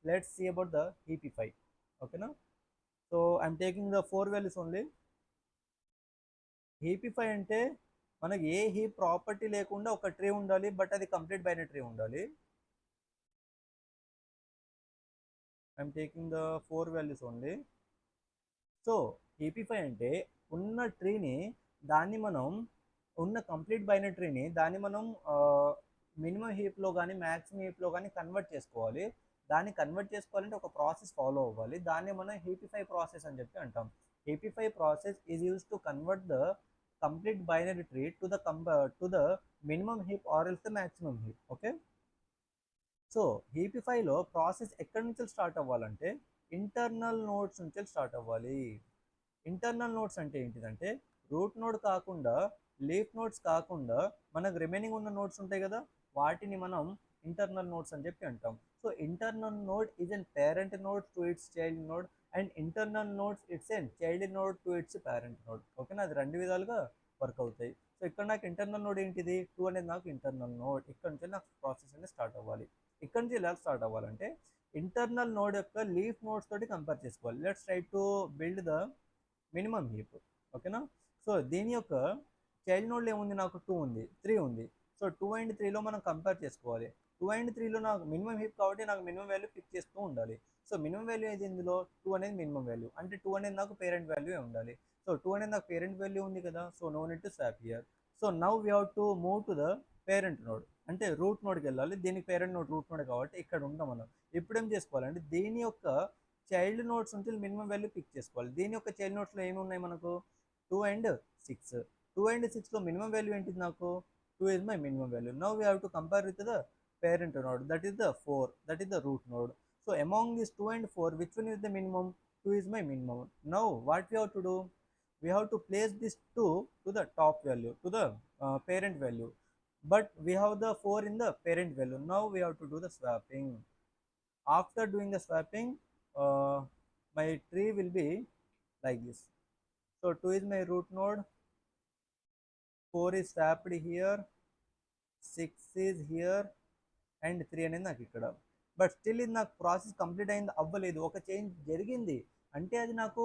let's see about the heapify. Okay now, so I'm taking the 4 values only. heapify అంటే మనకి ఏ heap property లేకుండా ఒక tree ఉండాలి, but అది కంప్లీట్ బైనరీ ట్రీ ఉండాలి. I'm taking the 4 values only. So heapify అంటే ఉన్న ట్రీని, దాన్ని మనం ఉన్న కంప్లీట్ బైనరీ ట్రీని దాన్ని మనం మినిమం హీప్లో కానీ మ్యాక్సిమం హీప్లో కానీ కన్వర్ట్ చేసుకోవాలి. దాన్ని కన్వర్ట్ చేసుకోవాలంటే ఒక ప్రాసెస్ ఫాలో అవ్వాలి. దాన్ని మనం heapify ప్రాసెస్ అని చెప్పి అంటాం. heapify process is use to convert the complete binary tree to the minimum heap or else the maximum heap. Okay, so heapifyలో ప్రాసెస్ ఎక్కడి నుంచి స్టార్ట్ అవ్వాలంటే ఇంటర్నల్ నోడ్స్ నుంచి స్టార్ట్ అవ్వాలి. ఇంటర్నల్ నోడ్స్ అంటే ఏంటిదంటే రూట్ నోడ్ కాకుండా, లీఫ్ నోడ్స్ కాకుండా మనకు రిమైనింగ్ ఉన్న నోడ్స్ ఉంటాయి కదా, వాటిని మనం ఇంటర్నల్ నోడ్స్ అని చెప్పి అంటాం. So internal node is an parent node to its child node, and internal nodes its an child node to its parent node. ఓకేనా, అది రెండు విధాలుగా వర్క్ అవుతాయి. సో ఇక్కడ నాకు ఇంటర్నల్ నోడ్ ఏంటిది, 2 అనేది నాకు ఇంటర్నల్ నోడ్. ఇక్కడ నుంచి నాకు ప్రాసెస్ అనేది స్టార్ట్ అవ్వాలి. ఇక్కడ నుంచి ఎలా స్టార్ట్ అవ్వాలంటే ఇంటర్నల్ నోడ్ యొక్క లీఫ్ నోడ్స్ తోటి కంపేర్ చేసుకోవాలి. Let's try to build the minimum heap. ఓకేనా, సో దీని యొక్క చైల్డ్ నోడ్లో ఏముంది, నాకు 2 ఉంది, 3 ఉంది. సో 2 అండ్ 3లో మనం కంపేర్ చేసుకోవాలి. 2 అండ్ 3లో నాకు మినిమం హీప్ కాబట్టి నాకు మినిమం వాల్యూ పిక్ చేస్తూ ఉండాలి. సో మినిమం వాల్యూ ఏది ఇందులో, 2 అనేది మినిమం వాల్యూ, అంటే 2 అనేది నాకు పేరెంట్ వాల్యూ ఉండాలి. సో 2 అనేది నాకు పేరెంట్ వాల్యూ ఉంది కదా, so no need to swap here. So now we have to move to the parent node, అంటే రూట్ నోడ్కి వెళ్ళాలి. దీనికి పేరెంట్ నోడ్ రూట్ నోడ్ కాబట్టి ఇక్కడ ఉంటాం మనం. ఇప్పుడు ఏం చేసుకోవాలంటే దీని యొక్క చైల్డ్ నోట్స్ నుంచి మినిమం వాల్యూ పిక్ చేసుకోవాలి. దీని యొక్క చైల్డ్ నోట్స్లో ఏమి ఉన్నాయి మనకు, 2 అండ్ 6. 2 అండ్ 6లో మినిమం వాల్యూ ఏంటిది, నాకు 2 is my minimum value. Now we have to compare with the parent node, that is the 4, that is the root node. So among these 2 and 4, which one is the minimum? 2 is my minimum. Now what we have to do, we have to place this 2 to the top value, to the parent value, but we have the 4 in the parent value. Now we have to do the swapping. After doing the swapping, my tree will be like this. So 2 is my root node, 4 is swapped here, 6 is here, and 3 అనేది నాకు ఇక్కడ. But still ఇది నాకు process complete అయింది అవ్వలేదు, ఒక change జరిగింది అంటే అది నాకు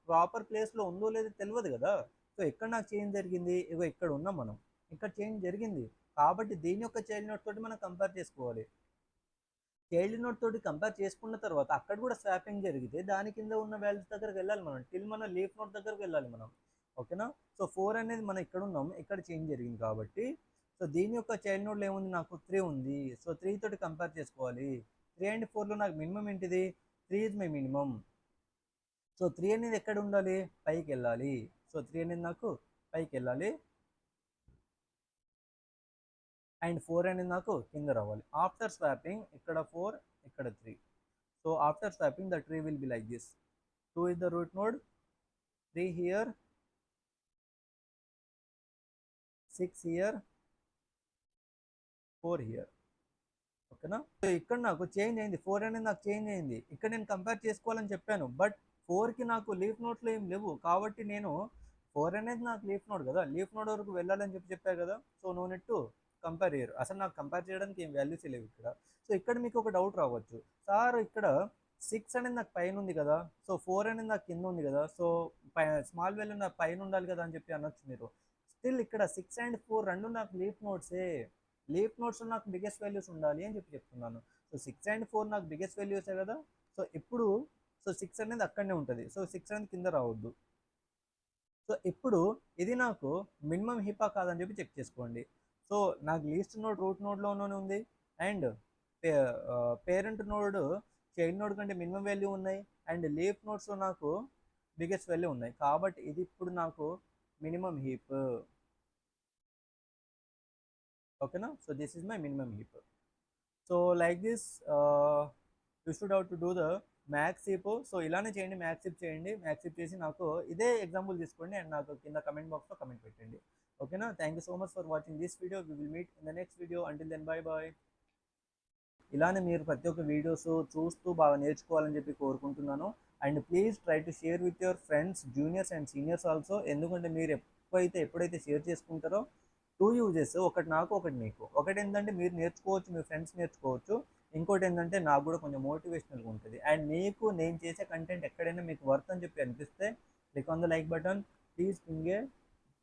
ప్రాపర్ ప్లేస్లో ఉందో లేదో తెలియదు కదా. సో ఎక్కడ నాకు చేంజ్ జరిగింది, ఇగో ఇక్కడ ఉన్నాం మనం, ఇక్కడ చేంజ్ జరిగింది కాబట్టి దీని యొక్క చైల్డ్ నోట్ తోటి మనం కంపేర్ చేసుకోవాలి. చైల్డ్ నోట్ తోటి కంపేర్ చేసుకున్న తర్వాత అక్కడ కూడా స్వాపింగ్ జరిగితే దాని కింద ఉన్న వాల్యూస్ దగ్గరికి వెళ్ళాలి మనం, టిల్ మన లీఫ్ నోట్ దగ్గరికి వెళ్ళాలి మనం. ఓకేనా, సో 4 అనేది మనం ఇక్కడ ఉన్నాం, ఇక్కడ చేంజ్ జరిగింది కాబట్టి సో దీని యొక్క చైల్డ్ నోడ్లో ఏముంది, నాకు 3 ఉంది. సో 3 తోటి కంపేర్ చేసుకోవాలి. 3 అండ్ 4లో నాకు మినిమం ఏంటిది, 3 ఇస్ మై మినిమం. సో 3 అనేది ఎక్కడ ఉండాలి, పైకి వెళ్ళాలి. సో 3 అనేది నాకు పైకి వెళ్ళాలి, అండ్ 4 అనేది నాకు కింద రావాలి. ఆఫ్టర్ స్వాపింగ్ ఇక్కడ 4, ఇక్కడ 3. So after swapping the tree will be like this. 2 is the root node, 3 here, 6 here, 4 here. ఓకేనా, సో ఇక్కడ నాకు చేంజ్ అయింది, 4 అనేది నాకు చేంజ్ అయింది. ఇక్కడ నేను కంపేర్ చేసుకోవాలని చెప్పాను, బట్ 4కి నాకు లీఫ్ నోట్స్లో ఏం లేవు కాబట్టి నేను 4 అనేది నాకు లీఫ్ నోడ్ కదా, లీఫ్ నోడ్ వరకు వెళ్ళాలని చెప్పాను కదా. So no need to compare చేయరు, అసలు నాకు కంపేర్ చేయడానికి ఏం వాల్యూస్ లేవు ఇక్కడ. సో ఇక్కడ మీకు ఒక డౌట్ రావచ్చు, సార్ ఇక్కడ 6 అనేది నాకు పైన ఉంది కదా, సో 4 అనేది నాకు కింద ఉంది కదా, సో స్మాల్ వాల్యూ నాకు పైన ఉండాలి కదా అని చెప్పి అనొచ్చు మీరు. స్టిల్ ఇక్కడ 6 అండ్ 4 రెండు నాకు లీఫ్ నోట్సే. లీఫ్ నోట్స్లో నాకు బిగ్గెస్ట్ వాల్యూస్ ఉండాలి అని చెప్తున్నాను. సో 6 అండ్ 4 నాకు బిగ్గెస్ట్ వాల్యూసే కదా. సో ఇప్పుడు 6 అనేది అక్కడనే ఉంటుంది, సో 6 అనేది కింద రావద్దు. సో ఇప్పుడు ఇది నాకు మినిమం హీపా కాదని చెప్పి చెక్ చేసుకోండి. సో నాకు లీస్ట్ నోడ్ రూట్ నోడ్లోనే ఉంది, and parent node child node కంటే మినిమం వాల్యూ ఉన్నాయి, అండ్ లీఫ్ నోడ్స్లో నాకు బిగ్గెస్ట్ వాల్యూ ఉన్నాయి కాబట్టి ఇది ఇప్పుడు నాకు మినిమం హీప్. ఓకేనా, so this is my minimum heap. So like this you should have to do the max heap. So ఇలానే చేయండి, మ్యాక్స్ హీప్ చేయండి. మ్యాక్స్ హీప్ చేసి నాకు ఇదే ఎగ్జాంపుల్ తీసుకోండి అండ్ నాకు కింద కమెంట్ బాక్స్లో కమెంట్ పెట్టండి. ఓకేనా, thank you so much for watching this video. We will meet in the next video. Until then bye bye. ఇలానే మీరు ప్రతి ఒక్క వీడియోస్ చూస్తూ బాగా నేర్చుకోవాలని చెప్పి కోరుకుంటున్నాను. And please try to share with your friends, juniors and seniors also. ఎందుకంటే మీరు ఎప్పుడైతే షేర్ చేసుకుంటారో 2 యూజెస్, ఒకటి నాకు ఒకటి మీకు. ఒకటి ఏంటంటే మీరు నేర్చుకోవచ్చు, మీ ఫ్రెండ్స్ నేర్చుకోవచ్చు. ఇంకోటి ఏంటంటే నాకు కూడా కొంచెం మోటివేషనల్గా ఉంటుంది. అండ్ మీకు నేను చేసే కంటెంట్ ఎక్కడైనా మీకు వర్త్ అని చెప్పి అనిపిస్తే click on the like button, please ping A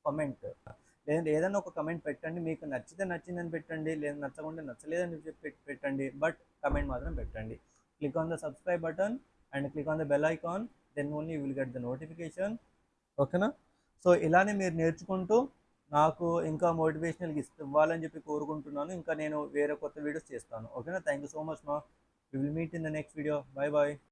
comment. లేదంటే ఏదైనా ఒక కమెంట్ పెట్టండి. మీకు నచ్చితే నచ్చిందని పెట్టండి, లేదా నచ్చకుంటే నచ్చలేదని చెప్పి పెట్టండి, బట్ కమెంట్ మాత్రం పెట్టండి. Click on the subscribe button and click on the bell icon, then only you will get the notification. ఓకేనా? సో ఇలానే మీరు నేర్చుకుంటూ నాకు ఇంకా మోటివేషనల్గా ఇవ్వాలని చెప్పి కోరుకుంటున్నాను. ఇంకా నేను వేరే కొత్త వీడియోస్ చేస్తాను. ఓకేనా? థ్యాంక్ యూ సో మచ్ మా. We will meet in the next video. Bye bye.